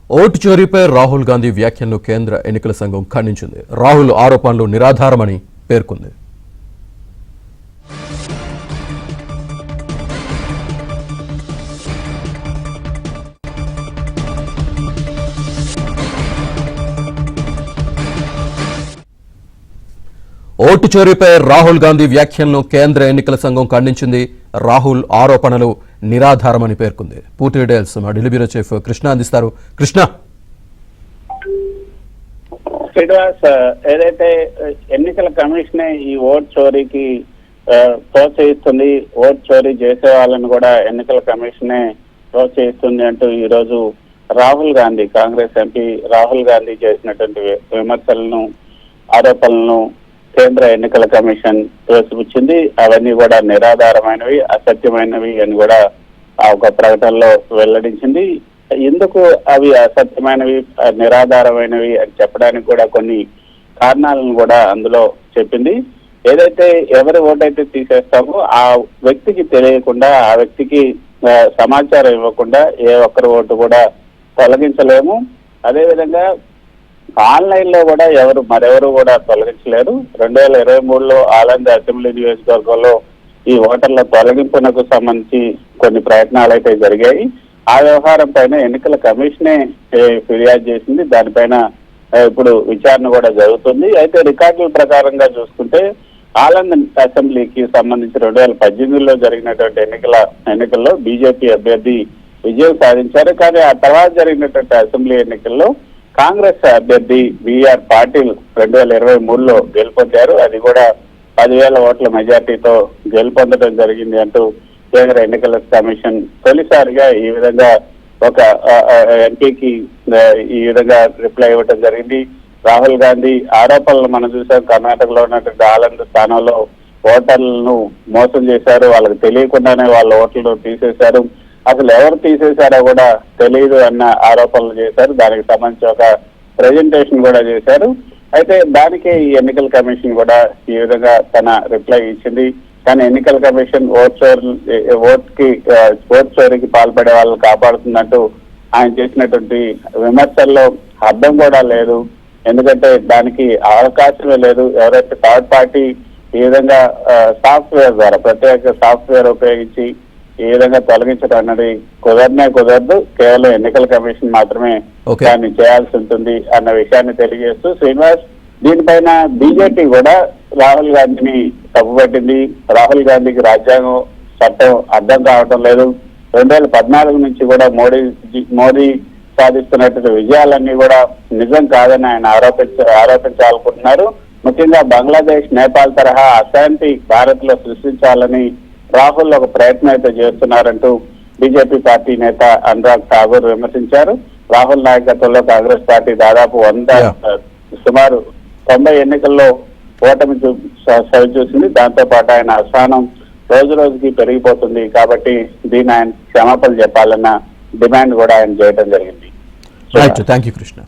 Vote చోరీపై Rahul Gandhi వ్యాఖ్యలను కేంద్ర ఎన్నికల సంఘం ఖండించింది. రాహుల్ ఆరోపణలు నిరాధారమని పేర్కొంది. ఓటు చోరీపై రాహుల్ గాంధీ వ్యాఖ్యలను కేంద్ర ఎన్నికల సంఘం ఖండించింది. రాహుల్ ఆరోపణలు నిరాధారమని పేర్కొంది. పూర్తి డీటెయిల్స్ మా ఢిల్లీ బ్యూరో చీఫ్ కృష్ణ అందిస్తారు. కృష్ణ, శ్రీనివాస్, ఏదైతే ఎన్నికల కమిషనే ఈ ఓట్ చోరీకి ప్రోత్సహిస్తుంది, ఓట్ చోరీ చేసే వాళ్ళని కూడా ఎన్నికల కమిషనే ప్రోత్సహిస్తుంది అంటూ ఈ రోజు రాహుల్ గాంధీ, కాంగ్రెస్ ఎంపీ రాహుల్ గాంధీ చేసినటువంటి విమర్శలను, ఆరోపణలను కేంద్ర ఎన్నికల కమిషన్ తోసిపుచ్చింది. అవన్నీ కూడా నిరాధారమైనవి, అసత్యమైనవి అని కూడా ఒక ప్రకటనలో వెల్లడించింది. ఎందుకు అవి అసత్యమైనవి, నిరాధారమైనవి అని చెప్పడానికి కూడా కొన్ని కారణాలను కూడా అందులో చెప్పింది. ఏదైతే ఎవరి ఓటైతే తీసేస్తామో ఆ వ్యక్తికి తెలియకుండా, ఆ వ్యక్తికి సమాచారం ఇవ్వకుండా ఏ ఒక్కరి ఓటు కూడా తొలగించలేము. అదేవిధంగా ఆన్లైన్ లో కూడా మరెవరు కూడా తొలగించలేరు. 2023లో ఆలంద్ అసెంబ్లీ నియోజకవర్గంలో ఈ ఓటర్ల తొలగింపునకు సంబంధించి కొన్ని ప్రయత్నాలు అయితే జరిగాయి. ఆ వ్యవహారం పైన ఎన్నికల కమిషనే ఫిర్యాదు చేసింది. దానిపైన ఇప్పుడు విచారణ కూడా జరుగుతుంది. అయితే రికార్డుల ప్రకారంగా చూసుకుంటే ఆలంద్ అసెంబ్లీకి సంబంధించి 2018లో జరిగినటువంటి ఎన్నికల్లో బీజేపీ అభ్యర్థి విజయం సాధించారు. కానీ ఆ తర్వాత జరిగినటువంటి అసెంబ్లీ ఎన్నికల్లో కాంగ్రెస్ అభ్యర్థి బిఆర్ పాటిల్ 2023లో గెలుపొందారు. అది కూడా 10,000 ఓట్ల మెజార్టీతో గెలుపొందడం జరిగింది అంటూ కేంద్ర ఎన్నికల కమిషన్ తొలిసారిగా ఈ విధంగా ఒక ఎంపీకి ఈ విధంగా రిప్లై ఇవ్వడం జరిగింది. రాహుల్ గాంధీ ఆరోపణలు మనం చూసాం. కర్ణాటకలో ఉన్నటువంటి ఆలంద్ స్థానంలో ఓటర్లను మోసం చేశారు, వాళ్ళకి తెలియకుండానే వాళ్ళ ఓట్లను తీసేశారు, అసలు ఎవరు తీసేశారో కూడా తెలియదు అన్న ఆరోపణలు చేశారు. దానికి సంబంధించి ఒక ప్రెజెంటేషన్ కూడా చేశారు. అయితే దానికి ఈ ఎన్నికల కమిషన్ కూడా ఈ విధంగా తన రిప్లై ఇచ్చింది. కానీ ఎన్నికల కమిషన్ ఓట్ చోరీకి పాల్పడే వాళ్ళని కాపాడుతున్నట్టు ఆయన చేసినటువంటి విమర్శల్లో అర్థం కూడా లేదు. ఎందుకంటే దానికి అవకాశమే లేదు. ఎవరైతే థర్డ్ పార్టీ ఈ విధంగా సాఫ్ట్వేర్ ద్వారా, ప్రత్యేక సాఫ్ట్వేర్ ఉపయోగించి ఈ విధంగా తొలగించడం అన్నది కుదరదు. కేవలం ఎన్నికల కమిషన్ మాత్రమే దాన్ని చేయాల్సి ఉంటుంది అన్న విషయాన్ని తెలియజేస్తూ శ్రీనివాస్, దీనిపైన బీజేపీ కూడా రాహుల్ గాంధీని తప్పుపట్టింది. రాహుల్ గాంధీకి రాజ్యాంగం, చట్టం అర్థం కావటం లేదు. 2014 నుంచి కూడా మోడీ సాధిస్తున్నటువంటి విజయాలన్నీ కూడా నిజం కాదని ఆయన ఆరోపించాలనుకుంటున్నారు. ముఖ్యంగా బంగ్లాదేశ్, నేపాల్ తరహా అశాంతి భారత్ లో సృష్టించాలని రాహుల్ ఒక ప్రయత్నం అయితే చేస్తున్నారంటూ బీజేపీ పార్టీ నేత అనురాగ్ ఠాగూర్ విమర్శించారు. రాహుల్ నాయకత్వంలో కాంగ్రెస్ పార్టీ దాదాపు సుమారు 90 ఎన్నికల్లో ఓటమి చవిచూసింది. దాంతో పాటు ఆయన అసహనం రోజు రోజుకి పెరిగిపోతుంది. కాబట్టి దీన్ని ఆయన క్షమాపణలు చెప్పాలన్న డిమాండ్ కూడా ఆయన చేయడం జరిగింది. Thank you Krishna.